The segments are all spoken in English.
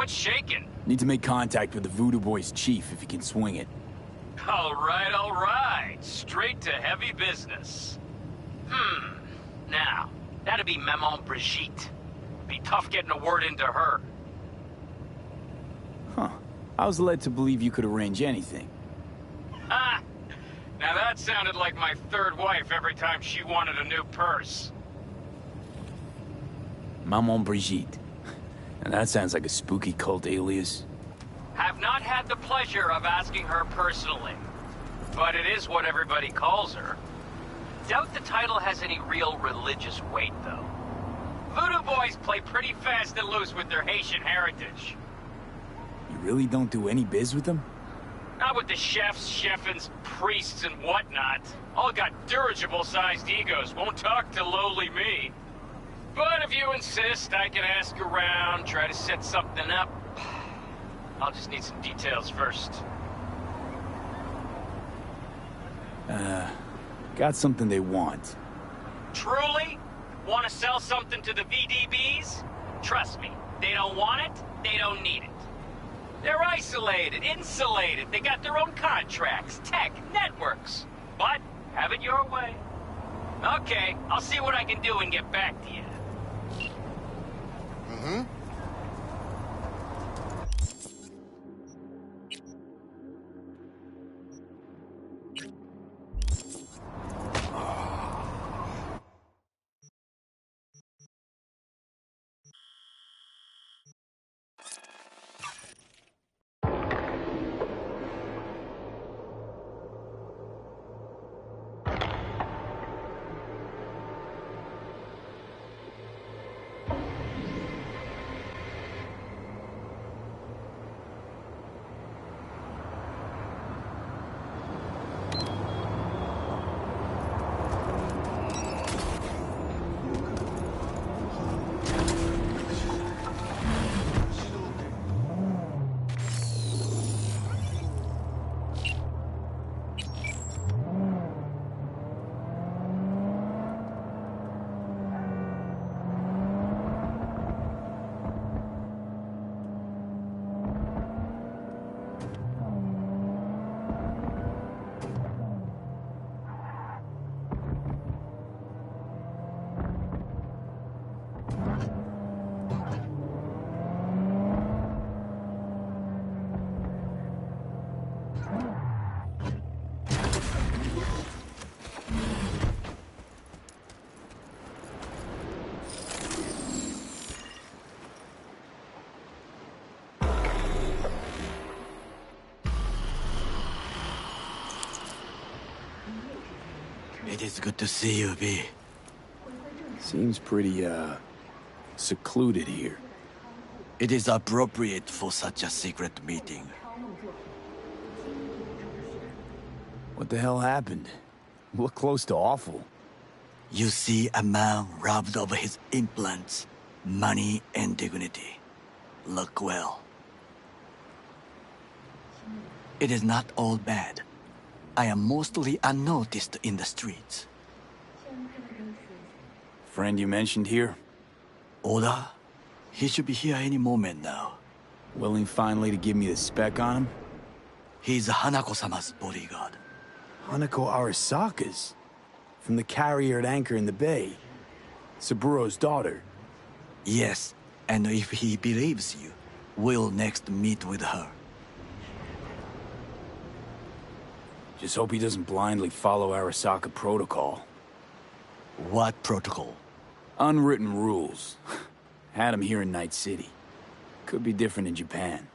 What's shaking? Need to make contact with the Voodoo Boys chief if he can swing it. All right. Straight to heavy business. Now, that'd be Maman Brigitte. Be tough getting a word into her. Huh. I was led to believe you could arrange anything. Ah! Now that sounded like my third wife every time she wanted a new purse. Maman Brigitte. And that sounds like a spooky cult alias. Have not had the pleasure of asking her personally, but it is what everybody calls her. Doubt the title has any real religious weight, though. Voodoo Boys play pretty fast and loose with their Haitian heritage. You really don't do any biz with them? Not with the chefs, chefins, priests, and whatnot. All got dirigible-sized egos, won't talk to lowly me. But if you insist, I can ask around, try to set something up. I'll just need some details first. Got something they want. Truly? Want to sell something to the VDBs? Trust me, they don't want it, they don't need it. They're isolated, insulated, they got their own contracts, tech, networks. But, have it your way. Okay, I'll see what I can do and get back to you. It is good to see you, V. Seems pretty, secluded here. It is appropriate for such a secret meeting. What the hell happened? Look close to awful. You see a man robbed of his implants, money and dignity. Look well. It is not all bad. I am mostly unnoticed in the streets. Friend you mentioned here? Oda? He should be here any moment now. Willing finally to give me the spec on him? He's Hanako-sama's bodyguard. Hanako Arasaka's? From the carrier at anchor in the bay. Saburo's daughter. Yes, and if he believes you, we'll next meet with her. Just hope he doesn't blindly follow Arasaka protocol. What protocol? Unwritten rules. Had him here in Night City. Could be different in Japan.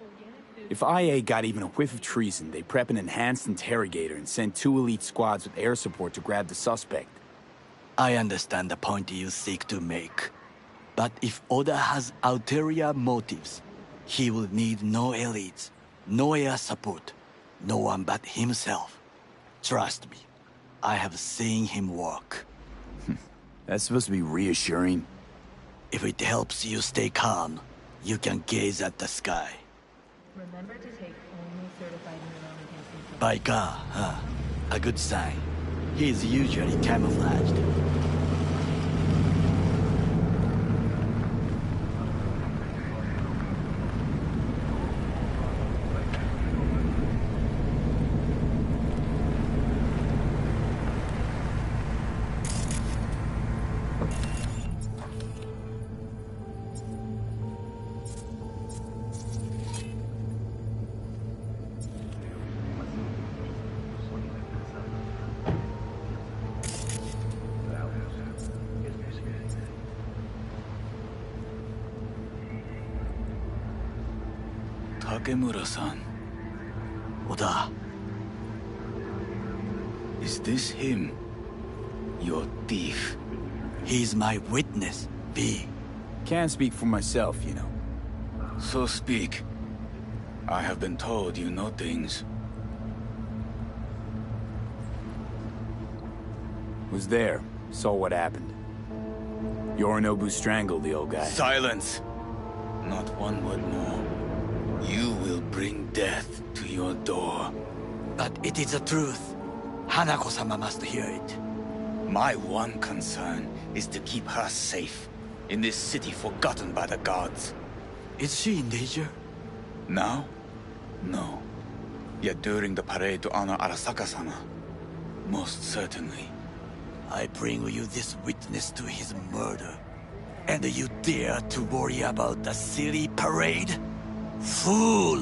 If IA got even a whiff of treason, they prep an enhanced interrogator and send 2 elite squads with air support to grab the suspect. I understand the point you seek to make. But if Oda has ulterior motives, he will need no elites, no air support, no one but himself. Trust me, I have seen him work. That's supposed to be reassuring. If it helps you stay calm, you can gaze at the sky. Remember to take only certified neuroenhancing. By God, huh? A good sign. He is usually camouflaged. Takemura-san. Oda, Is this him? Your thief? he's my witness, V. Can't speak for myself, you know. So speak. I have been told you know things. Was there. Saw what happened. Yorinobu strangled the old guy. Silence! Not one word more. You will bring death to your door. But it is the truth. Hanako-sama must hear it. My one concern is to keep her safe in this city forgotten by the gods. Is she in danger? Now? No. Yet during the parade to honor Arasaka-sama, most certainly. I bring you this witness to his murder. And you dare to worry about the silly parade? Fool!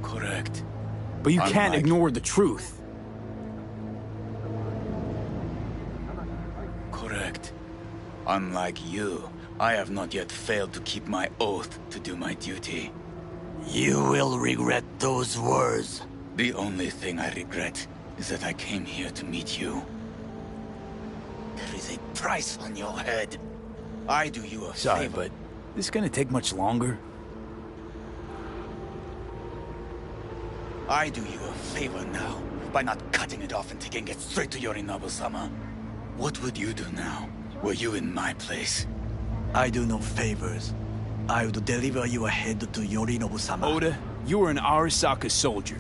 Correct. But you can't Unlike- ignore the truth. Correct. Unlike you, I have not yet failed to keep my oath to do my duty. You will regret those words. The only thing I regret is that I came here to meet you. There is a price on your head. I do you a Sorry, favor. but this gonna take much longer? I do you a favor now by not cutting it off and taking it straight to Yorinobu-sama. What would you do now? Were you in my place? I do no favors. I would deliver your head to Yorinobu-sama. Oda, you are an Arasaka soldier.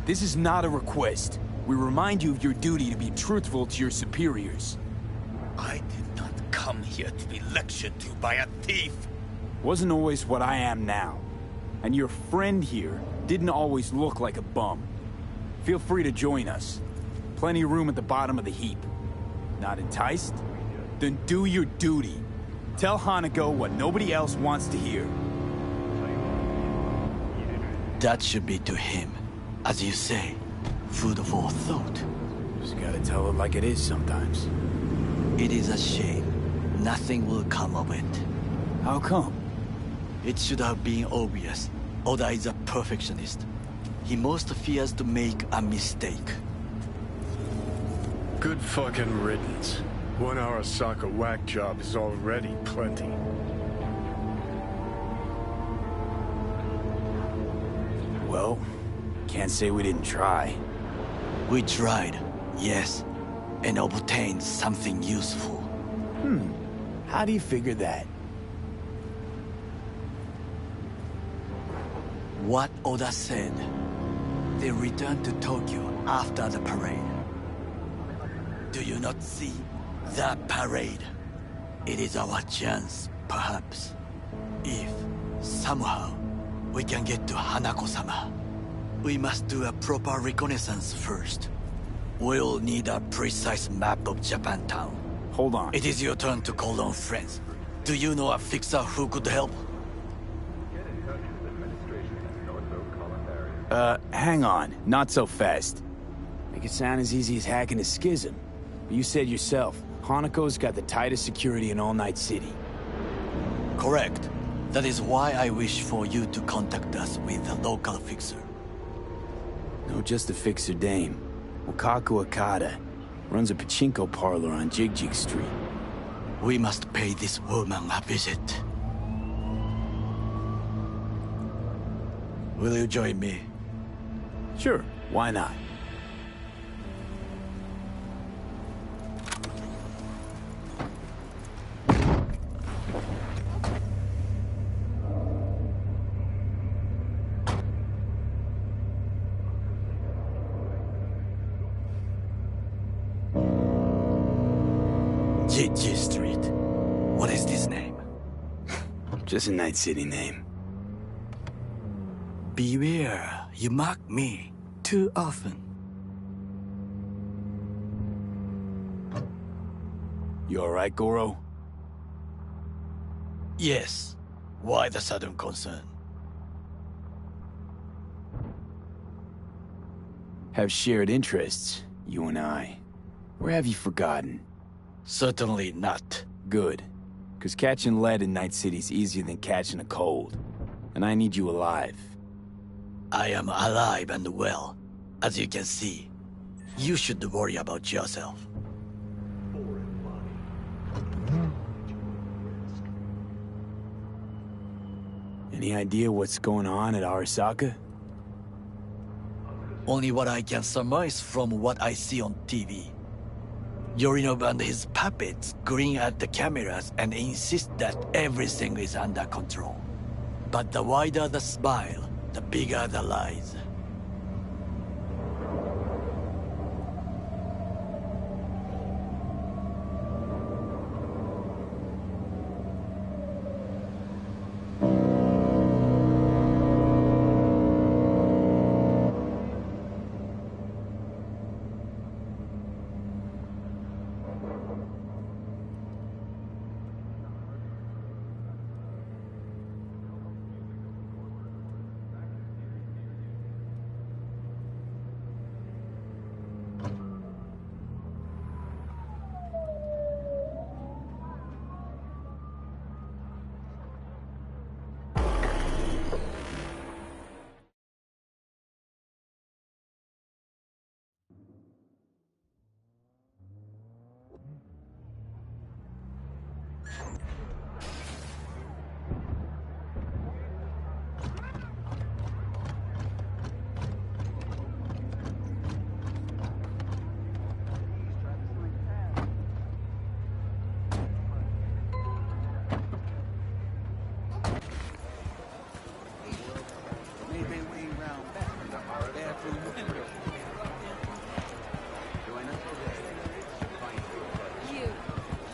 This is not a request. We remind you of your duty to be truthful to your superiors. I did not come here to be lectured to by a thief. Wasn't always what I am now. And your friend here didn't always look like a bum. Feel free to join us. Plenty of room at the bottom of the heap. Not enticed? Then do your duty. Tell Hanako what nobody else wants to hear. That should be to him. As you say, food for thought. Just gotta tell it like it is sometimes. It is a shame. Nothing will come of it. How come? It should have been obvious. Oda is a perfectionist. He most fears to make a mistake. Good fucking riddance. 1 Arasaka whack job is already plenty. Well, can't say we didn't try. We tried, yes, and obtained something useful. How do you figure that? What Oda said. They returned to Tokyo after the parade. Do you not see the parade? It is our chance, perhaps. If, somehow, we can get to Hanako-sama. We must do a proper reconnaissance first. We'll need a precise map of Japantown. Hold on. It is your turn to call on friends. Do you know a fixer who could help? Hang on. Not so fast. Make it sound as easy as hacking a schism. But you said yourself, Hanako's got the tightest security in all Night City. Correct. That is why I wish for you to contact us with a local fixer. No, just a fixer dame. Wakaku Akata. Runs a pachinko parlor on Jig Street. We must pay this woman a visit. Will you join me? Sure, why not? Jig Street. What is this name? Just a Night City name. Beware, you mock me too often. You alright, Goro? Yes. Why the sudden concern? Have shared interests, you and I. Or have you forgotten? Certainly not. Good. Because catching lead in Night City's easier than catching a cold. And I need you alive. I am alive and well, as you can see. You should worry about yourself. Any idea what's going on at Arasaka? Only what I can surmise from what I see on TV. Yorinov and his puppets grin at the cameras and insist that everything is under control. But the wider the smile, the bigger the lies.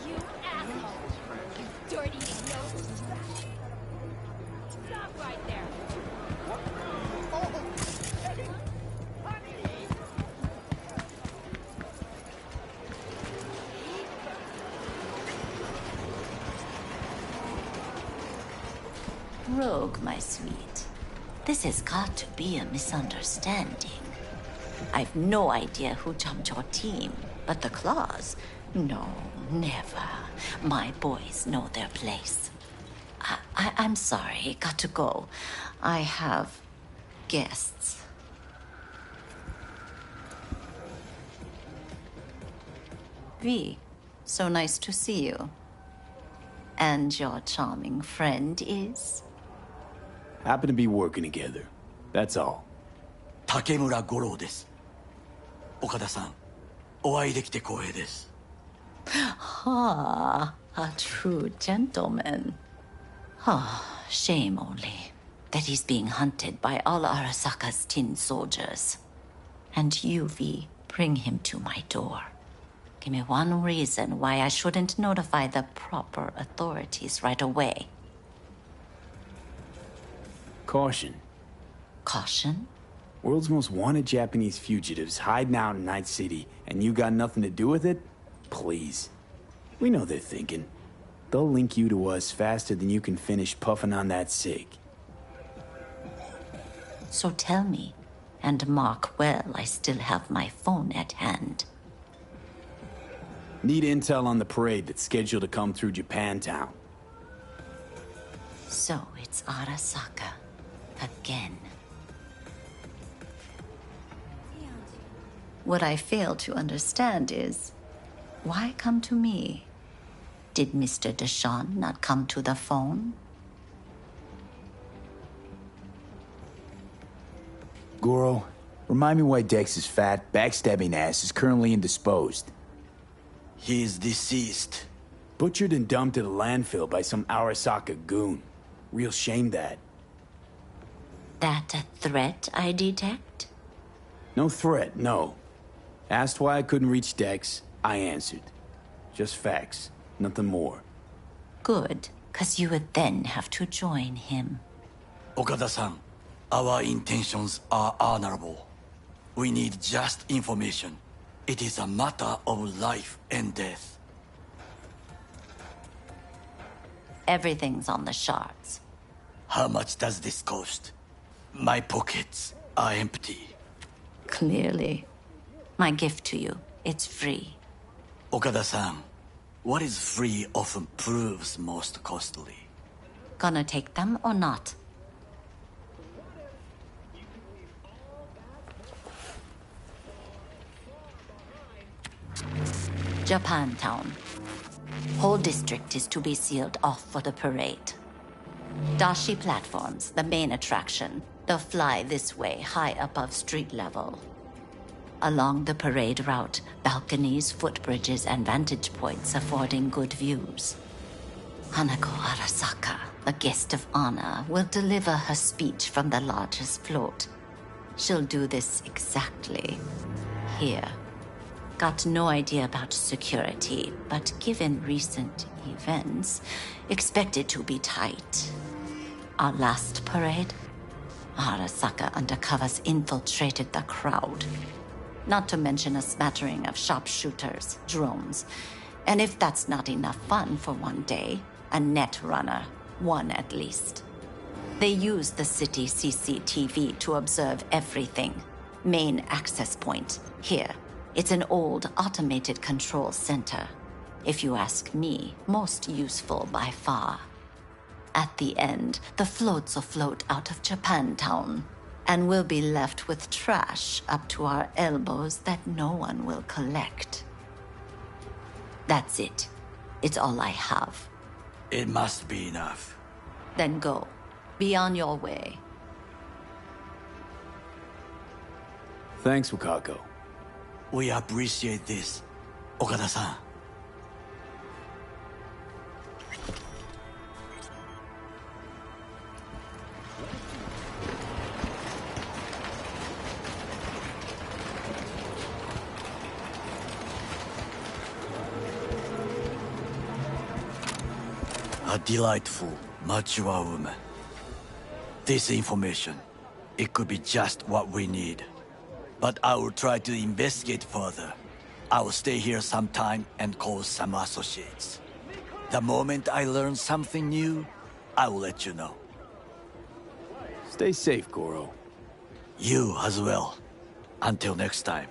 You asshole! You dirty nose! Stop right there! Rogue, my sweet. This has got to be a misunderstanding. I've no idea who jumped your team, but the Claws? No, never. My boys know their place. I'm sorry, got to go. I have guests. V, so nice to see you. And your charming friend is? Happen to be working together. That's all. 竹村五郎です。岡田さん、お会いできて光栄です。Ah, a true gentleman. Ah, shame only that he's being hunted by all Arasaka's tin soldiers. And you, V, bring him to my door. Give me one reason why I shouldn't notify the proper authorities right away. Caution. Caution? World's most wanted Japanese fugitives hiding out in Night City, and you got nothing to do with it? Please. We know they're thinking. They'll link you to us faster than you can finish puffing on that cig. So tell me, and mark well I still have my phone at hand. Need intel on the parade that's scheduled to come through Japantown. So it's Arasaka. Again. What I fail to understand is, why come to me? Did Mr. Deshawn not come to the phone? Goro, remind me why Dex's fat, backstabbing ass is currently indisposed. He is deceased. Butchered and dumped at a landfill by some Arasaka goon. Real shame that. That a threat I detect? No threat, no. Asked why I couldn't reach Dex, I answered. Just facts, nothing more. Good, 'cause you would then have to join him. Okada-san, our intentions are honorable. We need just information. It is a matter of life and death. Everything's on the shards. How much does this cost? My pockets are empty. Clearly. My gift to you, it's free. Okada-san, what is free often proves most costly. Gonna take them or not? Japantown. Whole district is to be sealed off for the parade. Dashi platforms, the main attraction. They'll fly this way, high above street level. Along the parade route, balconies, footbridges, and vantage points affording good views. Hanako Arasaka, the guest of honor, will deliver her speech from the largest float. She'll do this exactly here. Got no idea about security, but given recent events, expect it to be tight. Our last parade, Arasaka undercovers infiltrated the crowd. Not to mention a smattering of sharpshooters, drones, and if that's not enough fun for one day, a net runner, one at least. They use the city CCTV to observe everything. Main access point, here. It's an old automated control center. If you ask me, most useful by far. At the end, the floats will float out of Japantown, and we'll be left with trash up to our elbows that no one will collect. That's it. It's all I have. It must be enough. Then go. Be on your way. Thanks, Wakako. We appreciate this, Okada-san. A delightful, mature woman. This information, it could be just what we need. But I will try to investigate further. I will stay here some time and call some associates. The moment I learn something new, I will let you know. Stay safe, Goro. You as well. Until next time.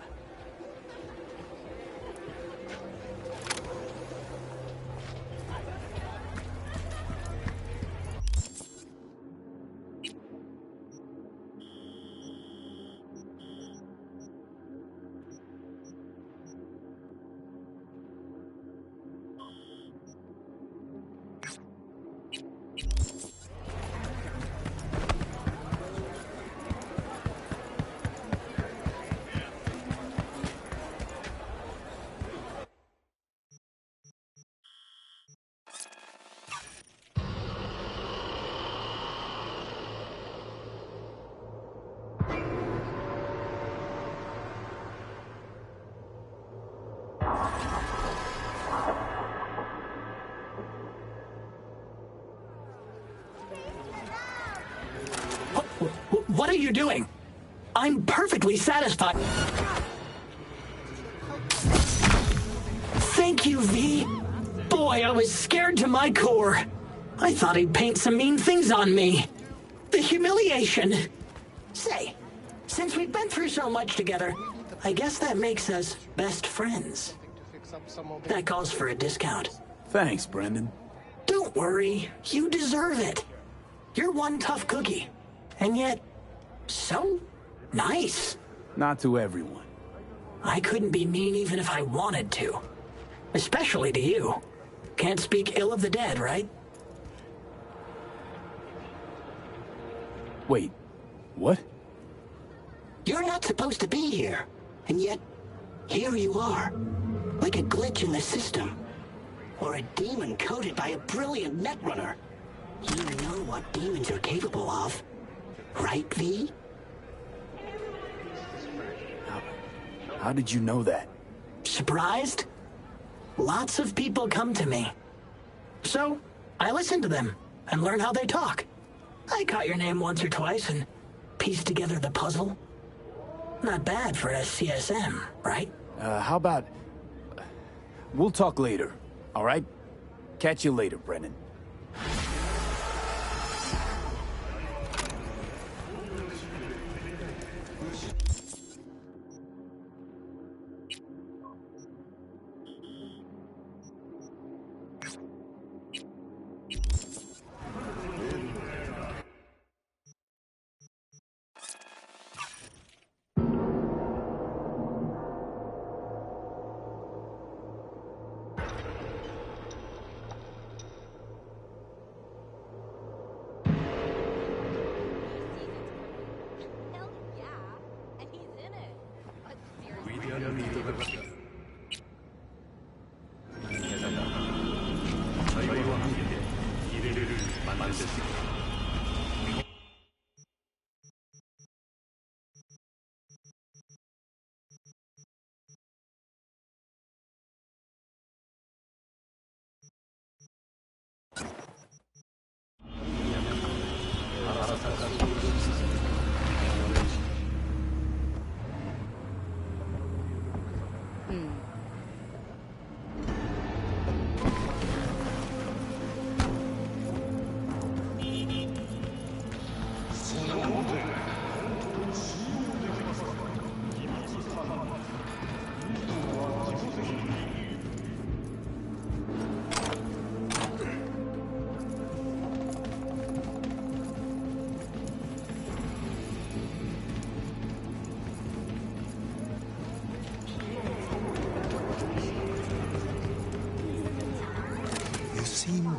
What are you doing? I'm perfectly satisfied. Thank you, V. Boy, I was scared to my core. I thought he'd paint some mean things on me. The humiliation. Say, since we've been through so much together, I guess that makes us best friends. That calls for a discount. Thanks, Brendan. Don't worry, you deserve it. You're one tough cookie, and yet so nice. Not to everyone. I couldn't be mean even if I wanted to. Especially to you. Can't speak ill of the dead, right? Wait, what? You're not supposed to be here, and yet here you are. Like a glitch in the system. Or a demon coded by a brilliant netrunner. You know what demons are capable of. Right, V? How did you know that? Surprised? Lots of people come to me. So, I listen to them and learn how they talk. I caught your name once or twice and pieced together the puzzle. Not bad for a CSM, right? How about... We'll talk later, all right? Catch you later, Brennan.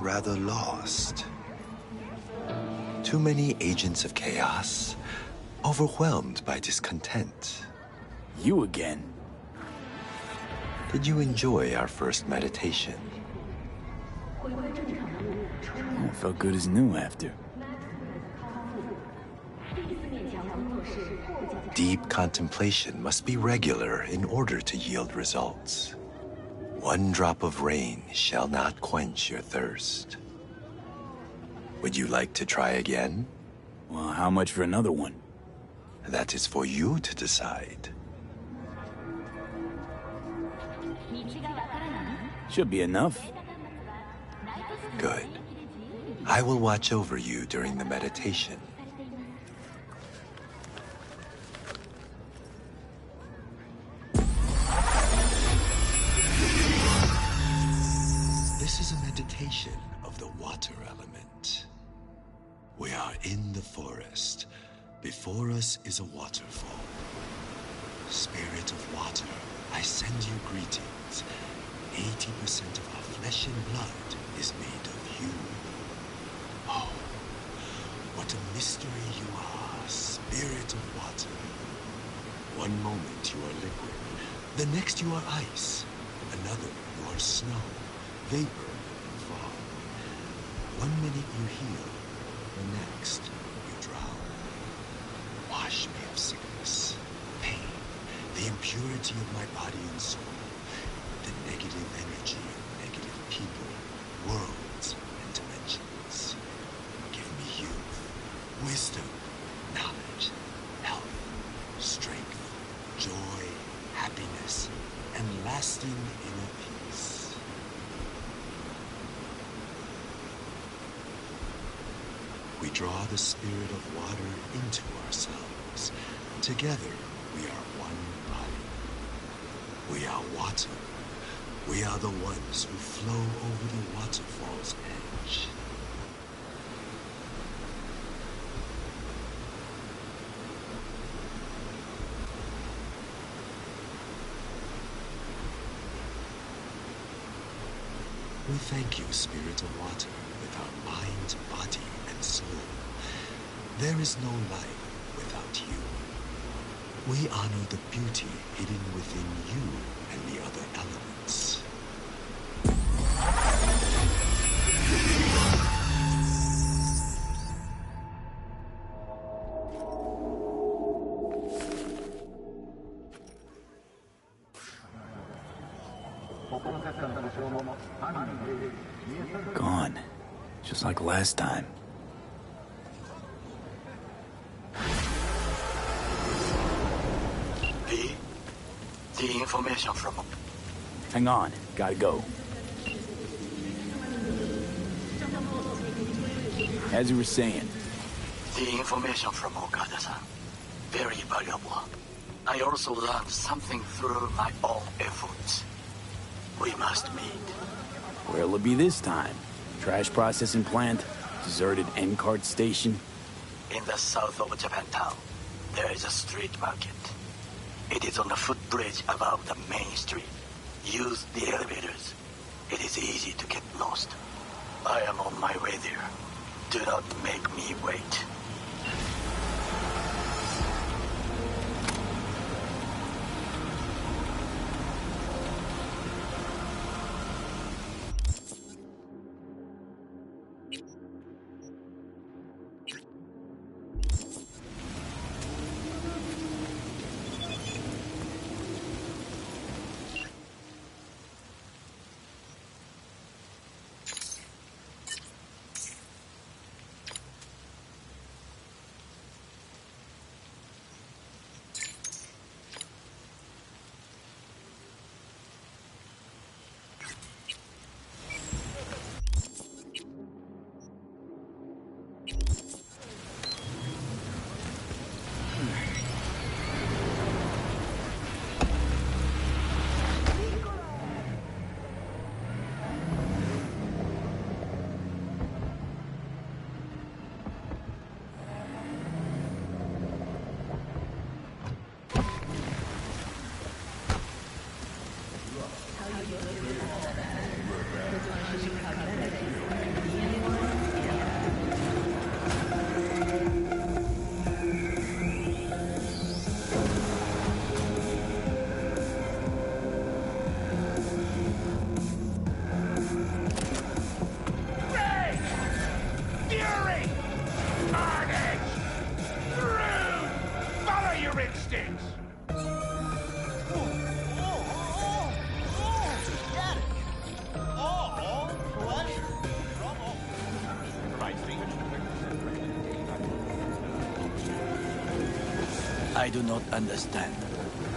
rather lost. Too many agents of chaos, overwhelmed by discontent. You again? Did you enjoy our first meditation? I felt good as new after. Deep contemplation must be regular in order to yield results. One drop of rain shall not quench your thirst. Would you like to try again? Well, how much for another one? That is for you to decide. Should be enough. Good. I will watch over you during the meditation. This is a meditation of the water element. We are in the forest. Before us is a waterfall. Spirit of water, I send you greetings. 80% of our flesh and blood is made of you. Oh, what a mystery you are, spirit of water. One moment you are liquid, the next you are ice, another you are snow, vapor, and fog. 1 minute you heal, the next you drown. Wash me of sickness, pain, the impurity of my body and soul, the negative energy of negative people, worlds, and dimensions. Give me youth, wisdom, knowledge, health, strength, joy, happiness, and lasting inner peace. We draw the spirit of water into ourselves. Together, we are one body. We are water. We are the ones who flow over the waterfall's edge. We thank you, Spirit of Water, with our mind, body, and soul. There is no life without you. We honor the beauty hidden within you and the other elements. Gone. Just like last time. The information from... Hang on. Gotta go. As you were saying. The information from Okada-san. Very valuable. I also learned something through my own efforts. We must meet. Where'll it be this time? Trash processing plant? Deserted N-cart station? In the south of Japantown, there is a street market. It is on the footbridge above the main street. Use the elevators. It is easy to get lost. I am on my way there. Do not make me wait. Fury! Carnage! Rude! Follow your instincts! I do not understand.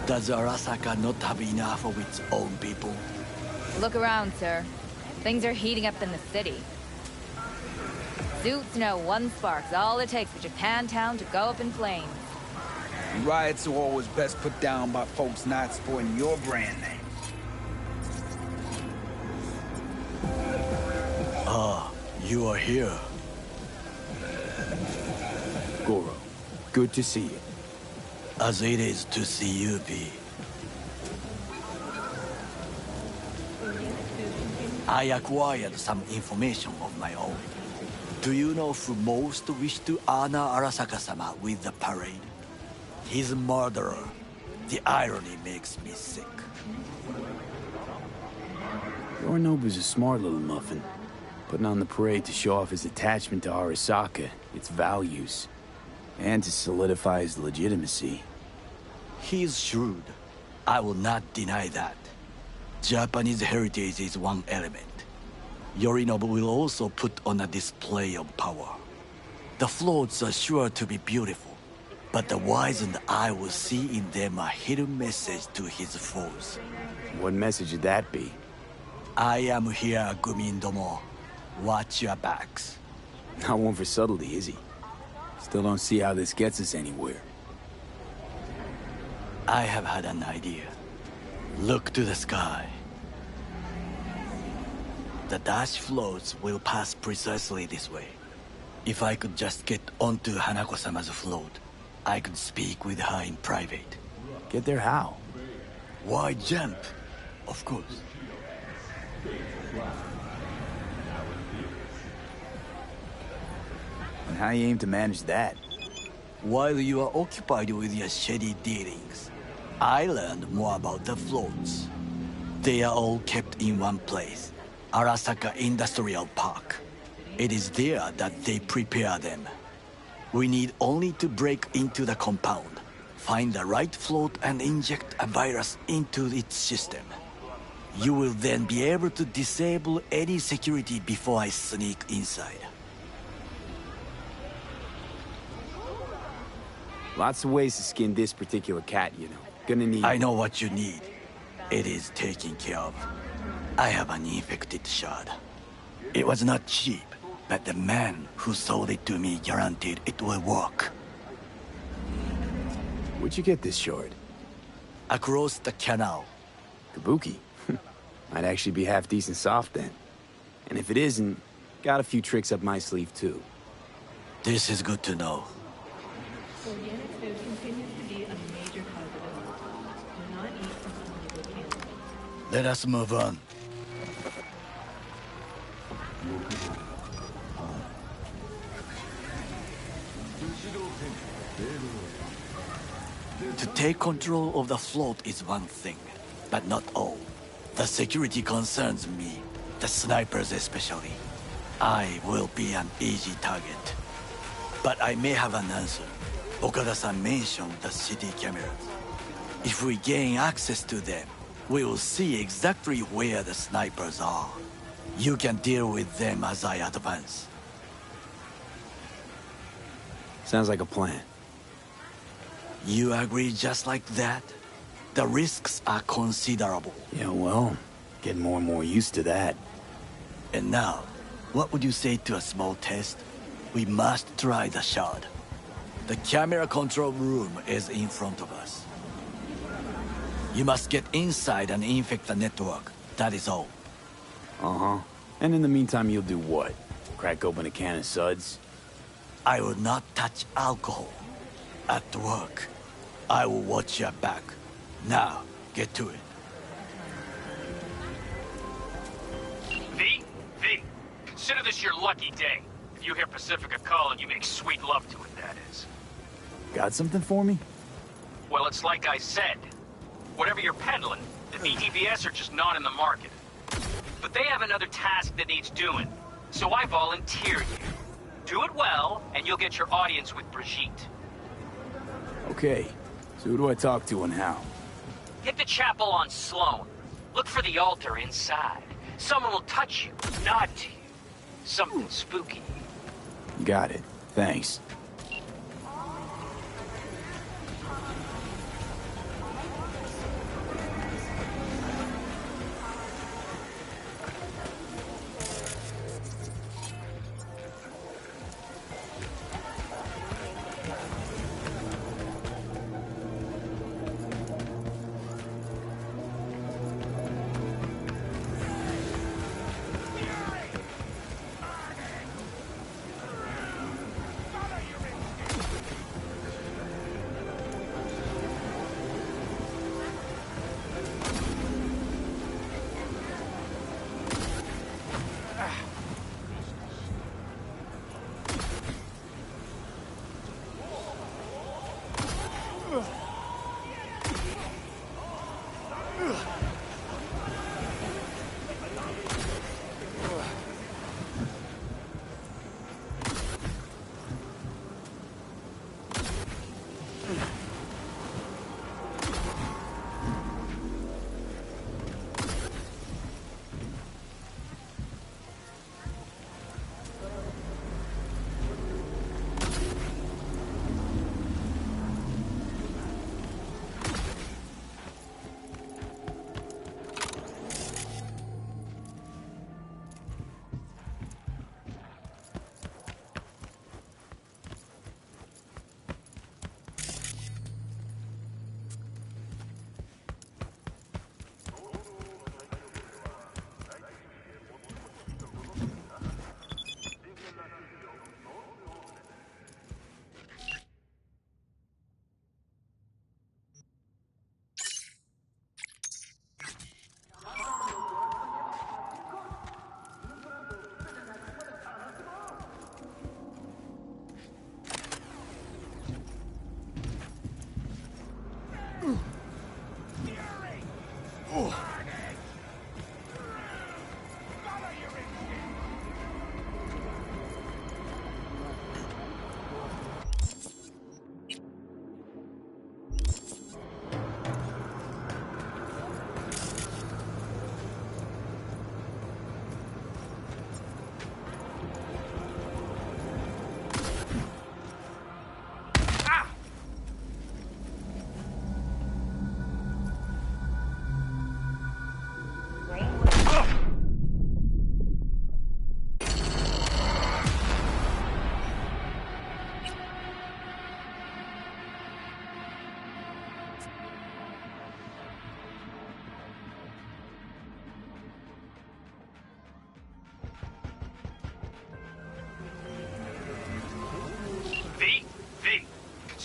Does Arasaka not have enough of its own people? Look around, sir. Things are heating up in the city. Suits know one spark's all it takes for Japantown to go up in flames. Riots are always best put down by folks not supporting your brand name. Ah, you are here. Goro, good to see you. As it is to see you, V. I acquired some information of my own. Do you know who most wished to honor Arasaka-sama with the parade? His murderer. The irony makes me sick. Yorinobu's a smart little muffin. Putting on the parade to show off his attachment to Arasaka, its values, and to solidify his legitimacy. He's shrewd. I will not deny that. Japanese heritage is one element. Yorinobu will also put on a display of power. The floats are sure to be beautiful, but the wizened eye will see in them a hidden message to his foes. What message would that be? I am here, Gumindomo. Watch your backs. Not one for subtlety, is he? Still don't see how this gets us anywhere. I have had an idea. Look to the sky. The dash floats will pass precisely this way. If I could just get onto Hanako-sama's float, I could speak with her in private. Get there how? Why jump? Of course. And how you aim to manage that? While you are occupied with your shady dealings, I learned more about the floats. They are all kept in one place, Arasaka Industrial Park. It is there that they prepare them. We need only to break into the compound, find the right float and inject a virus into its system. You will then be able to disable any security before I sneak inside. Lots of ways to skin this particular cat, you know. Gonna need... I know what you need. It is taken care of. I have an infected shard. It was not cheap, but the man who sold it to me guaranteed it will work. Where'd you get this shard? Across the canal. Kabuki? Might actually be half decent soft then. And if it isn't, got a few tricks up my sleeve too. This is good to know. Organic food continues to be a major positive. Do not eat from illegal cannons. Let us move on. To take control of the float is one thing, but not all. The security concerns me, the snipers especially. I will be an easy target. But I may have an answer. Okada-san mentioned the city cameras. If we gain access to them, we will see exactly where the snipers are. You can deal with them as I advance. Sounds like a plan. You agree just like that? The risks are considerable. Yeah, well, getting more and more used to that. And now, what would you say to a small test? We must try the shard. The camera control room is in front of us. You must get inside and infect the network. That is all. Uh-huh. And in the meantime, you'll do what? Crack open a can of suds? I will not touch alcohol. At work, I will watch your back. Now, get to it. your lucky day. If you hear Pacifica calling, you make sweet love to it, that is. Got something for me? Well, it's like I said. Whatever you're peddling, the VTBS are just not in the market. But they have another task that needs doing, so I volunteer you. Do it well, and you'll get your audience with Brigitte. Okay, so who do I talk to and how? Hit the chapel on Sloan. Look for the altar inside. Someone will touch you, nod to you. Something spooky. Got it. Thanks.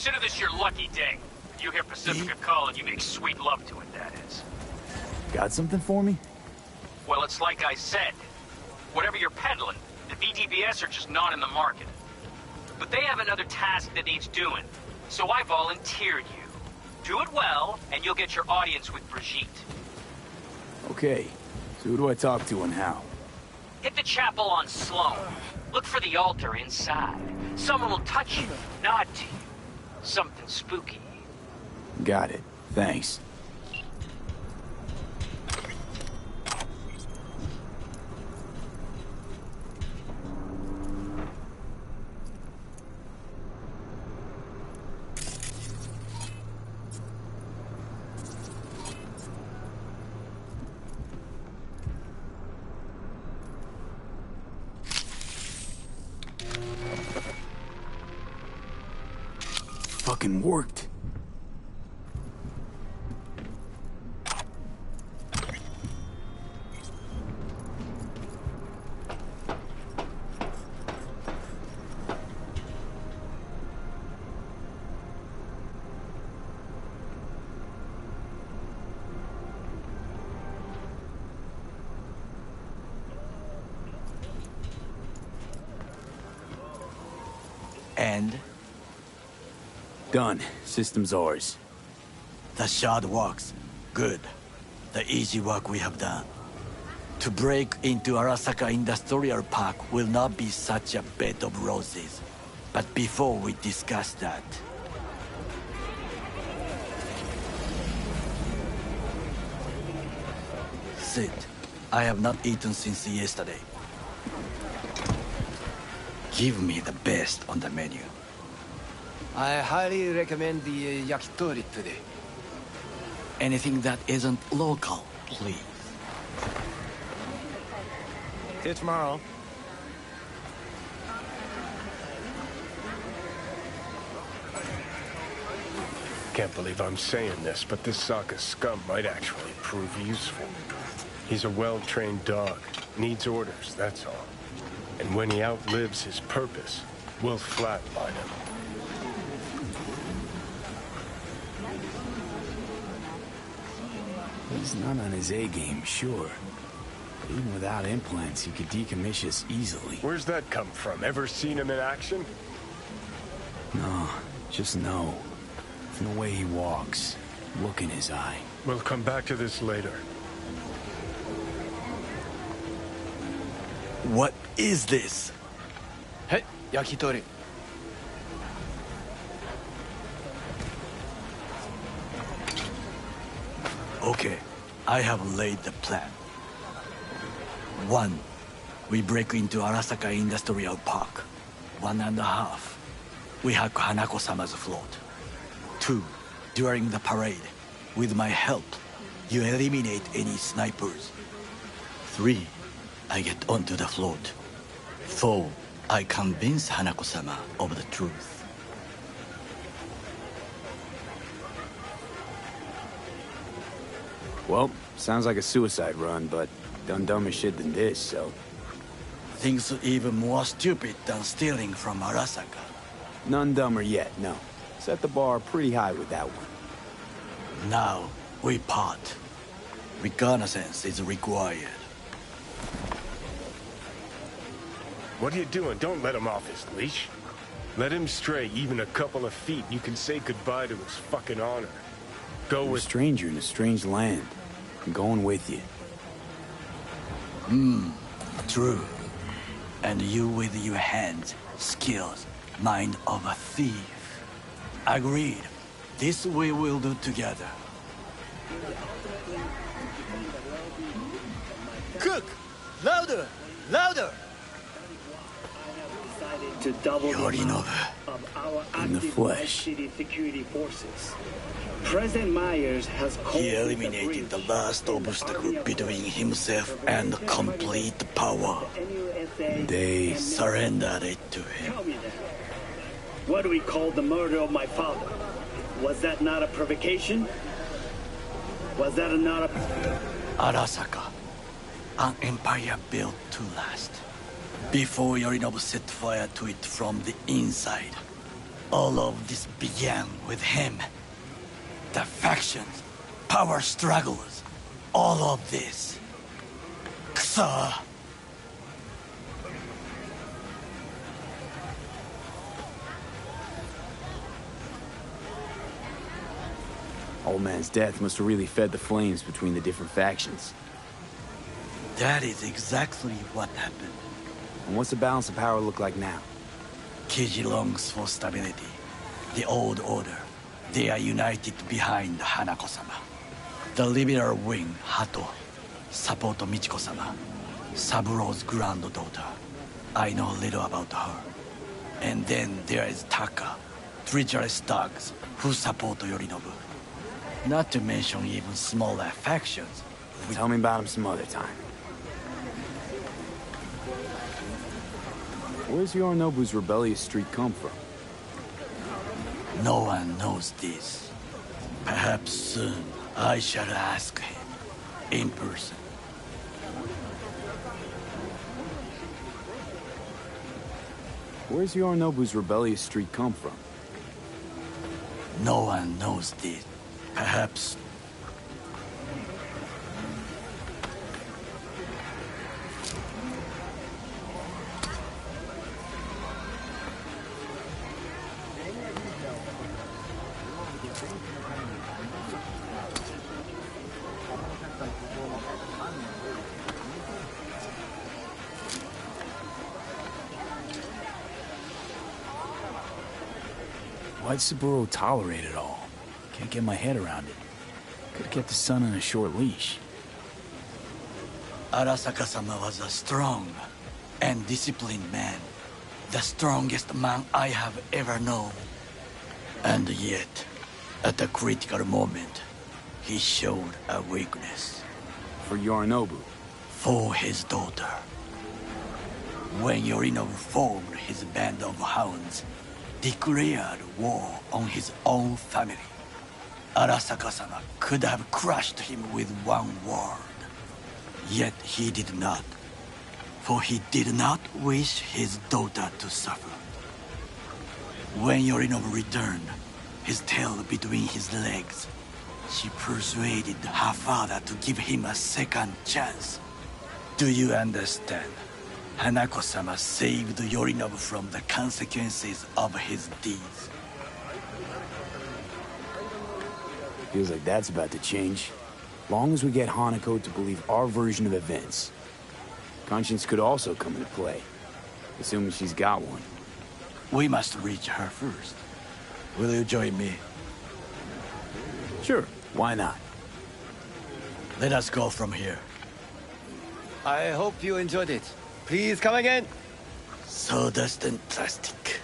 Consider this your lucky day. You hear Pacifica calling, you make sweet love to it, that is. Got something for me? Well, it's like I said. Whatever you're peddling, the VTBS are just not in the market. But they have another task that needs doing, so I volunteered you. Do it well, and you'll get your audience with Brigitte. Okay, so who do I talk to and how? Hit the chapel on Sloan. Look for the altar inside. Someone will touch you, nod to you. Something spooky. Got it. Thanks. Fucking worked. And? Done. System's ours. The shard works. Good. The easy work we have done. To break into Arasaka Industrial Park will not be such a bed of roses. But before we discuss that... Sit. I have not eaten since yesterday. Give me the best on the menu. I highly recommend the yakitori today. Anything that isn't local, please. See you tomorrow. Can't believe I'm saying this, but this Sokka scum might actually prove useful. He's a well-trained dog. Needs orders, that's all. And when he outlives his purpose, we'll flatline him. He's not on his A-game, sure. Even without implants, he could decommission us easily. Where's that come from? Ever seen him in action? No, just no. From the way he walks, look in his eye. We'll come back to this later. What is this? Hey, yakitori. Okay, I have laid the plan. 1. We break into Arasaka Industrial Park. 1.5. We hack Hanako-sama's float. 2. During the parade, with my help, you eliminate any snipers. 3. I get onto the float. 4. I convince Hanako-sama of the truth. Well, sounds like a suicide run, but done dumber shit than this, so... Things even more stupid than stealing from Arasaka. None dumber yet, no. Set the bar pretty high with that one. Now, we part. Reconnaissance is required. What are you doing? Don't let him off his leash. Let him stray even a couple of feet, and you can say goodbye to his fucking honor. Go with... a stranger in a strange land. I'm going with you. True. And you with your hands, skills, mind of a thief. Agreed. This we will do together. Cook! Louder! Louder! To double Yorinobu. of our In the active flesh. city security forces. President Myers has called He eliminated the last obstacle between himself and complete power. They surrendered it to him. Tell me that. What do we call the murder of my father? Was that not a provocation? Was that not a... Arasaka. An empire built to last. Before Yorinobu set fire to it from the inside. All of this began with him. The factions, power struggles, all of this. Kusa. Old man's death must have really fed the flames between the different factions. That is exactly what happened. And what's the balance of power look like now? Kiji longs for stability. The old order. They are united behind Hanako-sama. The liberal wing, Hato, support Michiko-sama, Saburo's granddaughter. I know little about her. And then there is Taka, treacherous thugs who support Yorinobu. Not to mention even smaller factions. Tell me about him some other time. Where's Yorinobu's rebellious streak come from? No one knows this. Perhaps soon I shall ask him in person. Where's Yorinobu's rebellious streak come from? No one knows this. Perhaps... Why'd Saburo tolerate it all? Can't get my head around it. Could've kept the son on a short leash. Arasaka-sama was a strong and disciplined man. The strongest man I have ever known. And yet, at the critical moment, he showed a weakness. For Yorinobu? For his daughter. When Yorinobu formed his band of hounds, declared war on his own family, Arasaka-sama could have crushed him with one word. Yet he did not. For he did not wish his daughter to suffer. When Yorinobu returned, his tail between his legs, she persuaded her father to give him a second chance. Do you understand? Hanako-sama saved Yorinobu from the consequences of his deeds. Feels like that's about to change. Long as we get Hanako to believe our version of events. Conscience could also come into play, assuming she's got one. We must reach her first. Will you join me? Sure, why not? Let us go from here. I hope you enjoyed it. Please come again. Sawdust and plastic.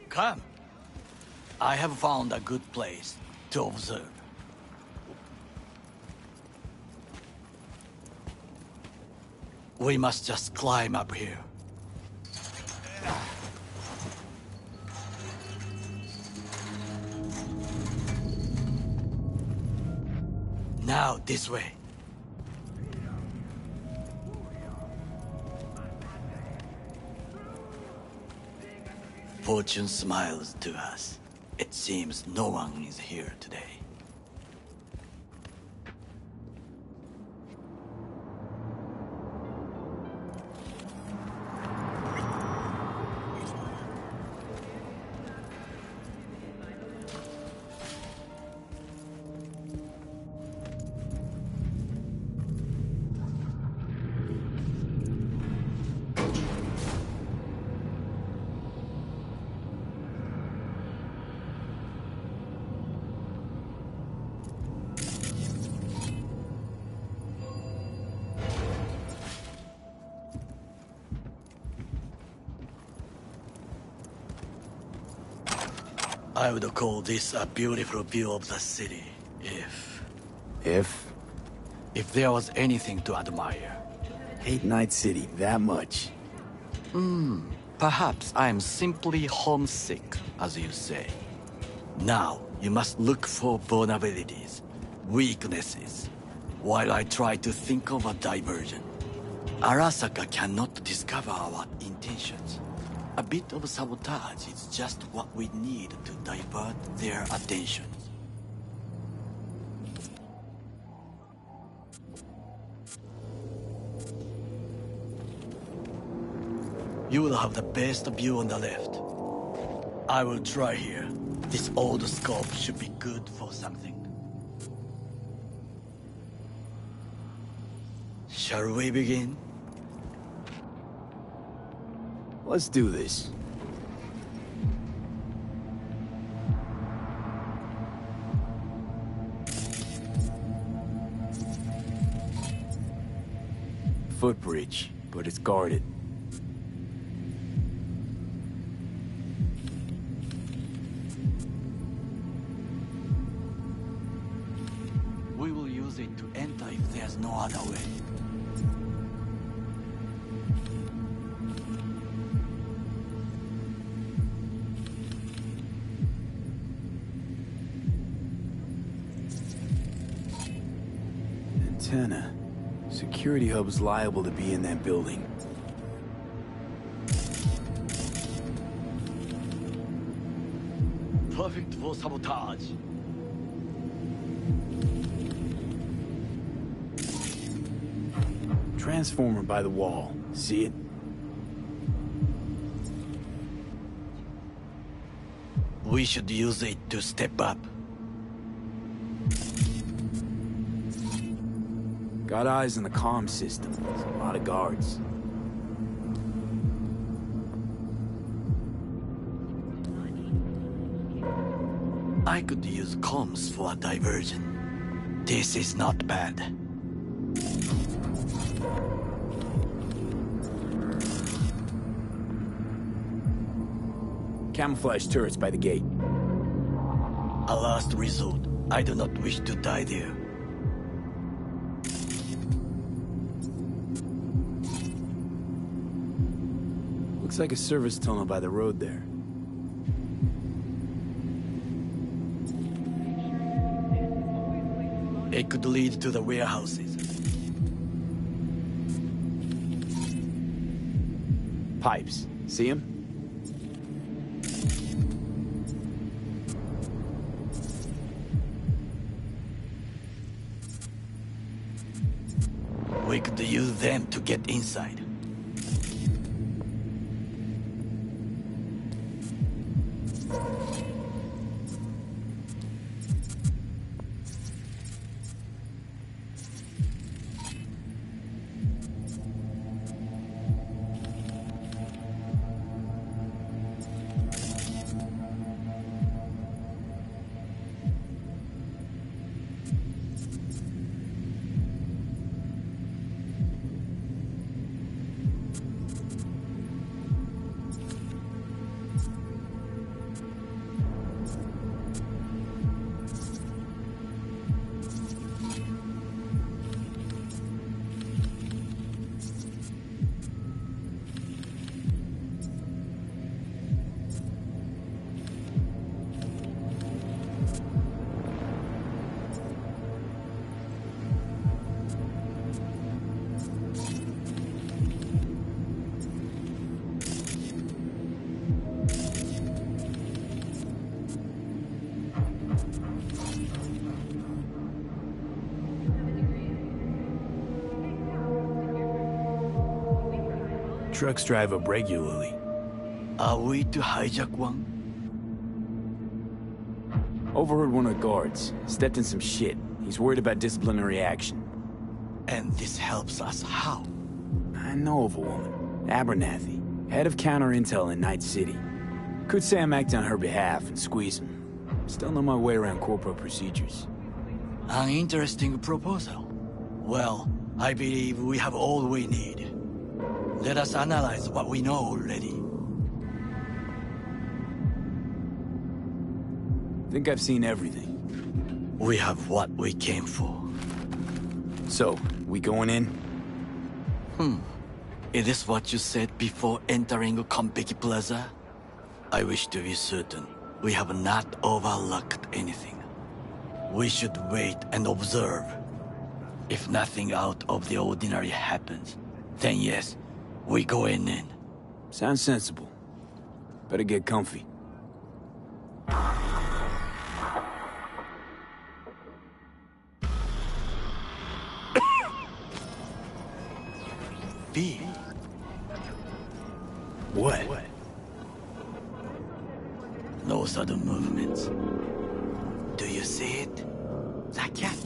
Come. I have found a good place to observe. We must just climb up here. Now, this way. Fortune smiles to us. It seems no one is here today. I would call this a beautiful view of the city, if... If there was anything to admire. Hate Night City that much. Perhaps I am simply homesick, as you say. Now, you must look for vulnerabilities, weaknesses, while I try to think of a diversion. Arasaka cannot discover our intentions. A bit of sabotage is just what we need to divert their attentions. You will have the best view on the left. I will try here. This old scope should be good for something. Shall we begin? Let's do this. Footbridge, but it's guarded. We will use it to enter if there's no other way. Antenna. Security hub's liable to be in that building. Perfect for sabotage. Transformer by the wall. See it? We should use it to step up. Got eyes on the comm system. There's a lot of guards. I could use comms for a diversion. This is not bad. Camouflage turrets by the gate. A last resort. I do not wish to die there. Looks like a service tunnel by the road there. It could lead to the warehouses. Pipes. See them? We could use them to get inside. Trucks drive up regularly. Are we to hijack one? Overheard one of the guards. Stepped in some shit. He's worried about disciplinary action. And this helps us how? I know of a woman. Abernathy. Head of counter-intel in Night City. Could say I'm acting on her behalf and squeeze him. Still know my way around corporate procedures. An interesting proposal. Well, I believe we have all we need. Let us analyze what we know already. Think I've seen everything. We have what we came for. So, we going in? Is this what you said before entering Konpeki Plaza? I wish to be certain we have not overlooked anything. We should wait and observe. If nothing out of the ordinary happens, then yes, we going in. Sounds sensible. Better get comfy. V. What? No sudden movements. Do you see it? The cat.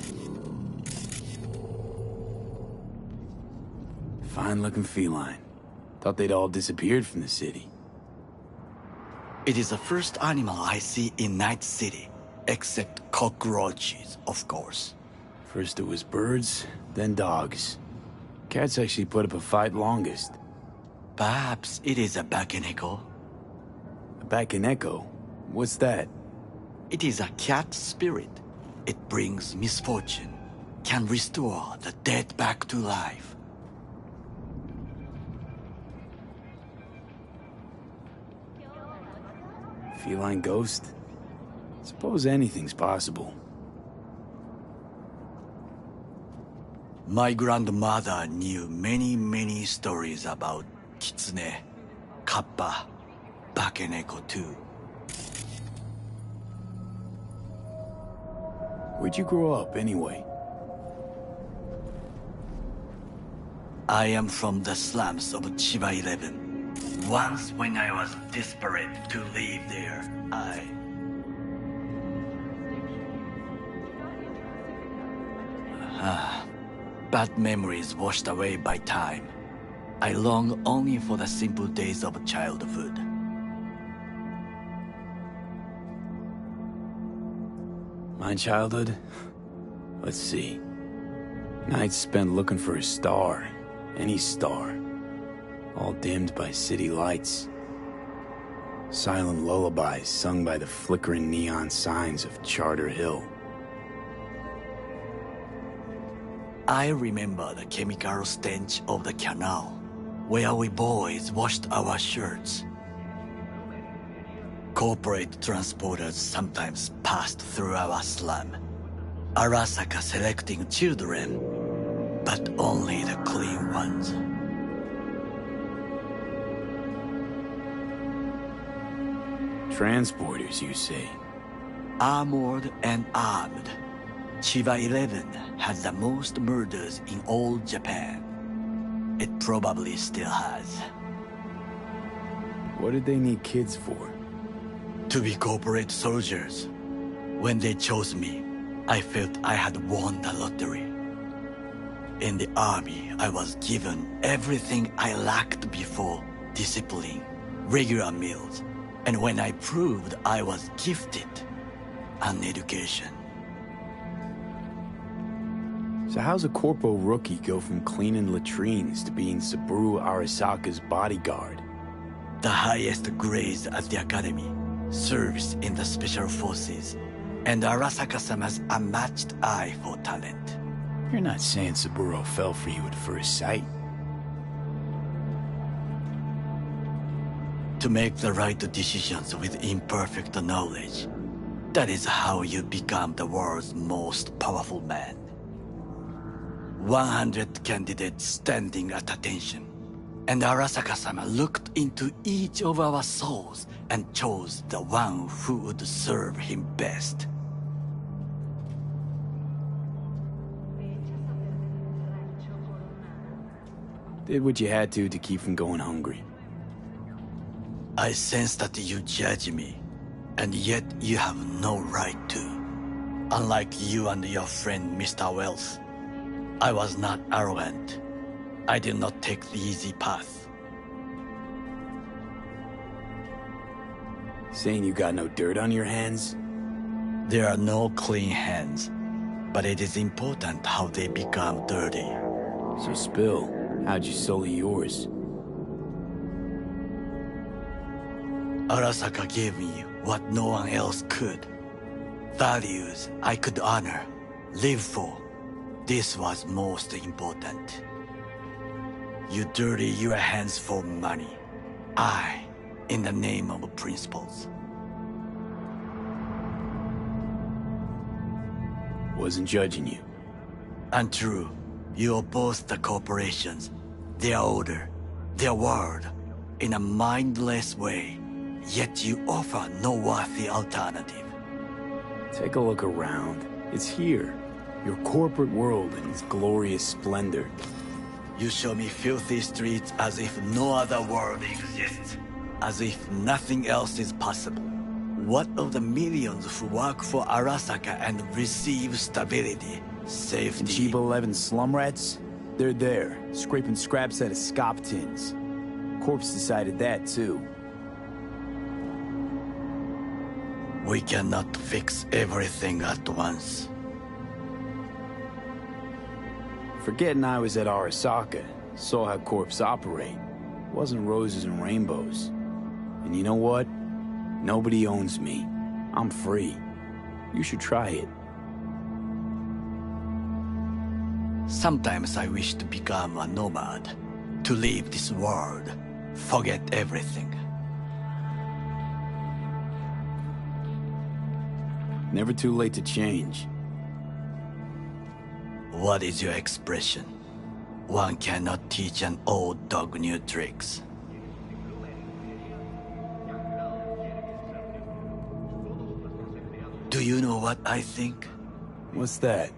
Fine-looking feline. Thought they'd all disappeared from the city. It is the first animal I see in Night City, except cockroaches, of course. First it was birds, then dogs. Cats actually put up a fight longest. Perhaps it is a Bakeneko. A Bakeneko? What's that? It is a cat spirit. It brings misfortune, can restore the dead back to life. Feline ghost? Suppose anything's possible. My grandmother knew many stories about Kitsune, Kappa, Bakeneko too. Where'd you grow up, anyway? I am from the slums of Chiba 11. Once when I was desperate to live there, I bad memories washed away by time. I long only for the simple days of childhood. My childhood? Let's see. Nights spent looking for a star. Any star. All dimmed by city lights. Silent lullabies sung by the flickering neon signs of Charter Hill. I remember the chemical stench of the canal, where we boys washed our shirts. Corporate transporters sometimes passed through our slum, Arasaka selecting children, but only the clean ones. Transporters, you say? Armored and armed. Chiba 11 has the most murders in all Japan. It probably still has. What did they need kids for? To be corporate soldiers. When they chose me, I felt I had won the lottery. In the army, I was given everything I lacked before: discipline, regular meals, and when I proved I was gifted, an education. So how's a corpo rookie go from cleaning latrines to being Saburo Arasaka's bodyguard? The highest grades at the academy, service in the special forces, and Arasaka-sama's unmatched eye for talent. You're not saying Saburo fell for you at first sight? To make the right decisions with imperfect knowledge, that is how you become the world's most powerful man. 100 candidates standing at attention, and Arasaka-sama looked into each of our souls and chose the one who would serve him best. Did what you had to keep from going hungry. I sense that you judge me, and yet you have no right to. Unlike you and your friend Mr. Wells, I was not arrogant. I did not take the easy path. Saying you got no dirt on your hands? There are no clean hands, but it is important how they become dirty. So spill. How'd you sully yours? Arasaka gave me what no one else could. Values I could honor, live for. This was most important. You dirty your hands for money. I, in the name of principles. Wasn't judging you. Untrue. You oppose the corporations, their order, their word, in a mindless way, yet you offer no worthy alternative. Take a look around. It's here. Your corporate world in its glorious splendor. You show me filthy streets as if no other world exists, as if nothing else is possible. What of the millions who work for Arasaka and receive stability? Safety. Chiba 11 slum rats? They're there, scraping scraps out of scop tins. Corpse decided that, too. We cannot fix everything at once. Forgetting I was at Arasaka, saw how corps operate. Wasn't roses and rainbows. And you know what? Nobody owns me. I'm free. You should try it. Sometimes I wish to become a nomad, to leave this world, forget everything. Never too late to change. What is your expression? One cannot teach an old dog new tricks. Do you know what I think? What's that?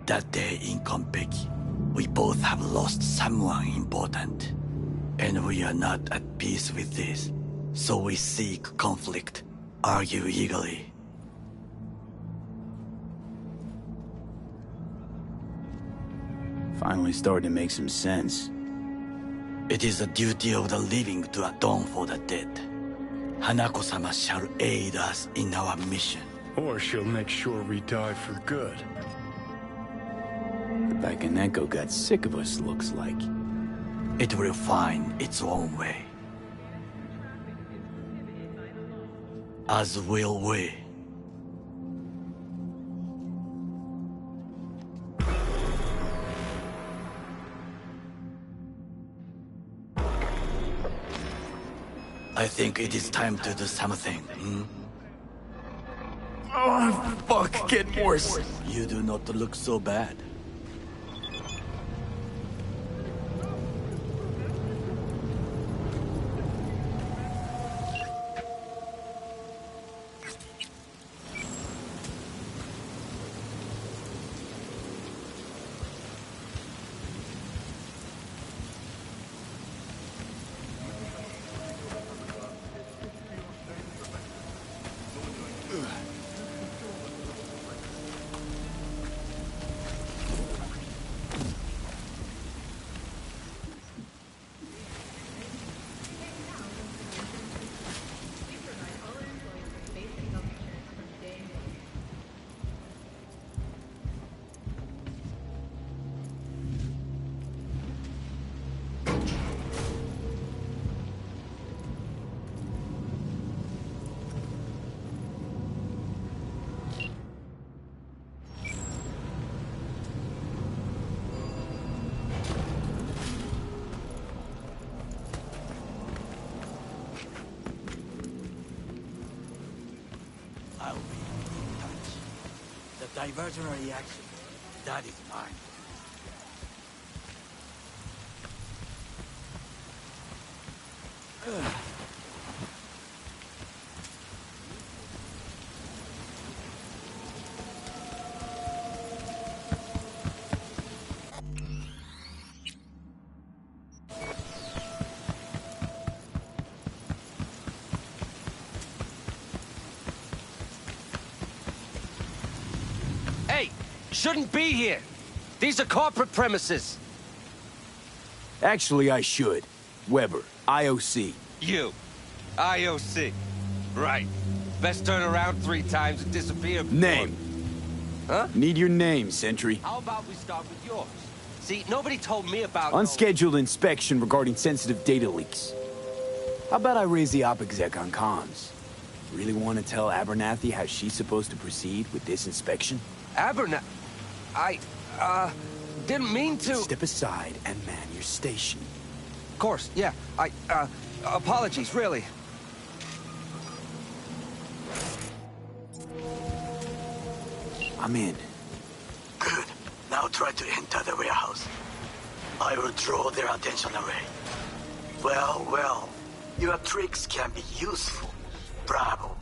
That day in Konpeki, we both have lost someone important. And we are not at peace with this. So we seek conflict, argue eagerly. If Finally starting to make some sense. It is the duty of the living to atone for the dead. Hanako-sama shall aid us in our mission. Or she'll make sure we die for good. The Bakaneko got sick of us, looks like. It will find its own way. As will we. I think it is time to do something, Oh, fuck, getting worse. You do not look so bad. I'll be in touch. The diversionary reaction, that is mine. Hey, shouldn't be here. These are corporate premises. Actually, I should. Weber, IOC. You. IOC. Right. Best turn around 3 times and disappear before... Name. Huh? Need your name, Sentry. How about we start with yours? See, nobody told me about... Unscheduled inspection regarding sensitive data leaks. How about I raise the op exec on comms? Really want to tell Abernathy how she's supposed to proceed with this inspection? I didn't mean to... Step aside and man your station. Of course, yeah. Apologies, really. I'm in. Good. Now try to enter the warehouse. I will draw their attention away. Well, your tricks can be useful. Bravo.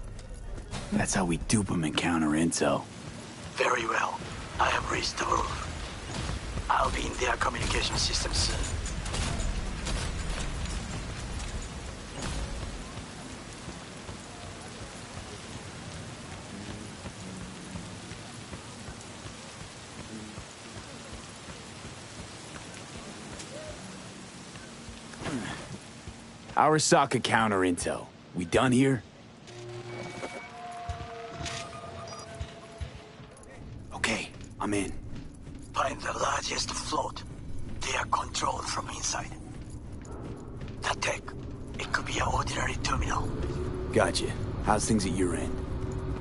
That's how we dupe them and counter intel. Very well. I have reached the roof. I'll be in their communication system soon. Arasaka counter intel. We done here? Okay, I'm in. Find the largest float. They are controlled from inside. The tech. It could be an ordinary terminal. Gotcha. How's things at your end?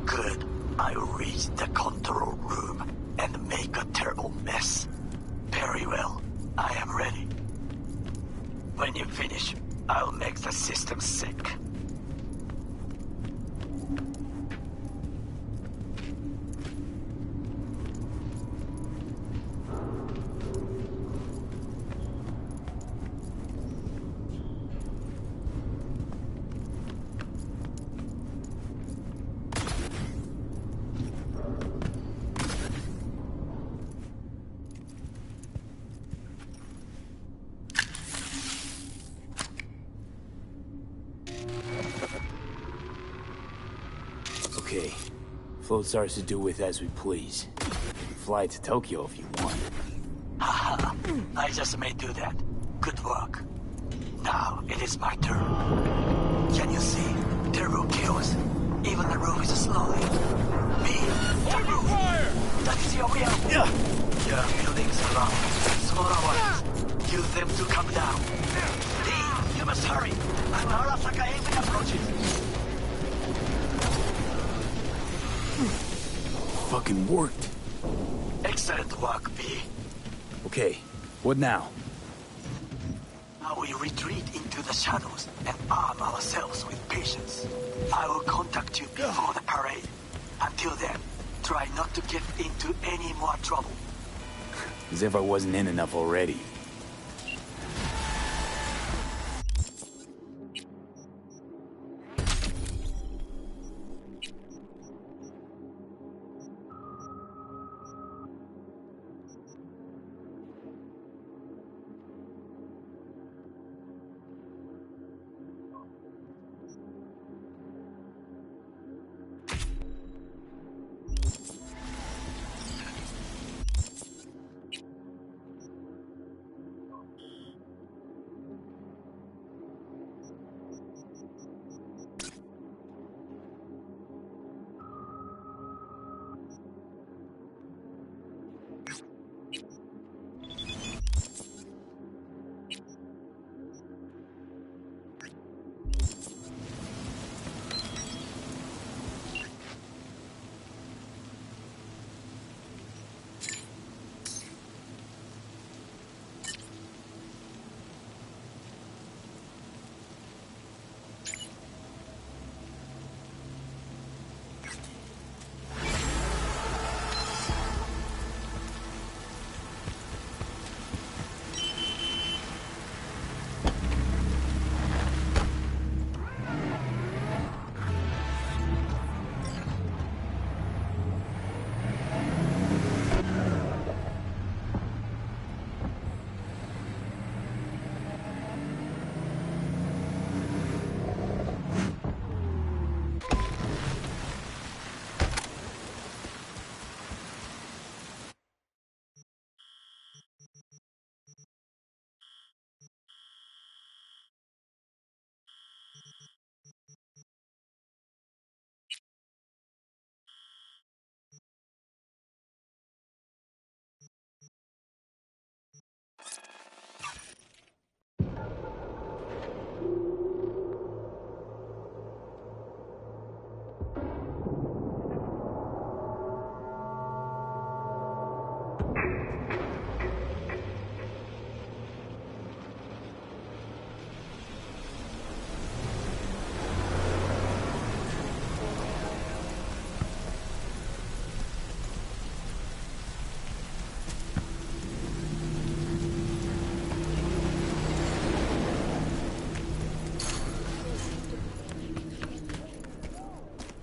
Good. I will reach the control room and make a terrible mess. Very well. I am ready. When you finish, I'll make the system sick. Okay. Float starts to do with as we please. We can fly to Tokyo if you want. Haha. I just may do that. Good work. Now it is my turn. Can you see? Turbo kills. Even the roof is slowly. Me, the roof. That is your way out. Yeah. There are buildings around. Smaller ones. Use them to come down. Lee, you must hurry. I'm Arasaka even approaches. Fucking worked. Excellent work, B. Okay, what now? Now we retreat into the shadows and arm ourselves with patience. I will contact you before the parade. Until then, try not to get into any more trouble. As if I wasn't in enough already.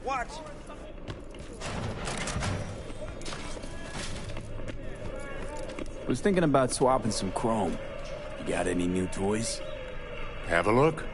Watch! Was thinking about swapping some chrome. You got any new toys? Have a look.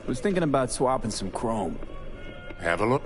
Was thinking about swapping some chrome. Have a look.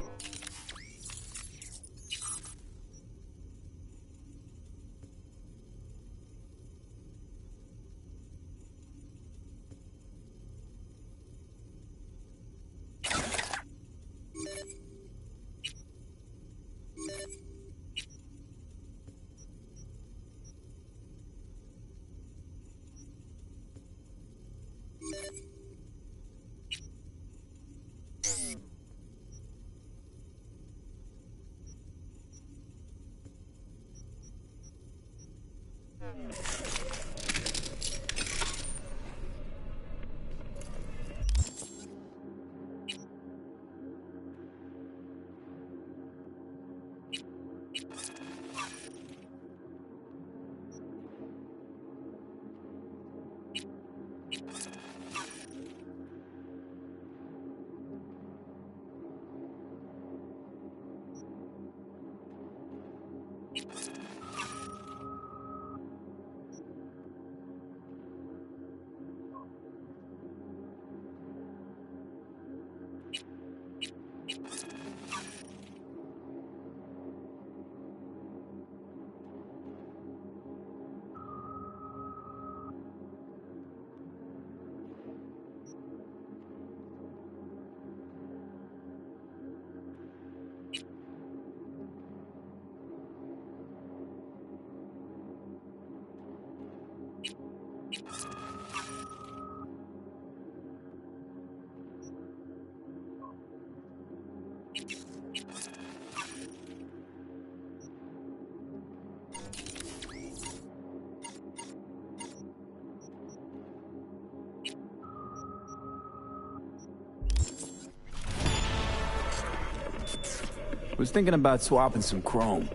Was thinking about swapping some chrome.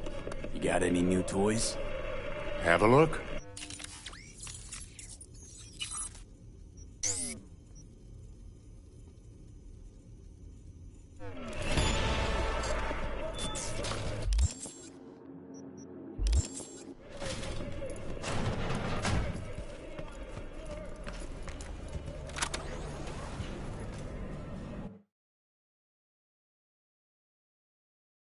You got any new toys? Have a look.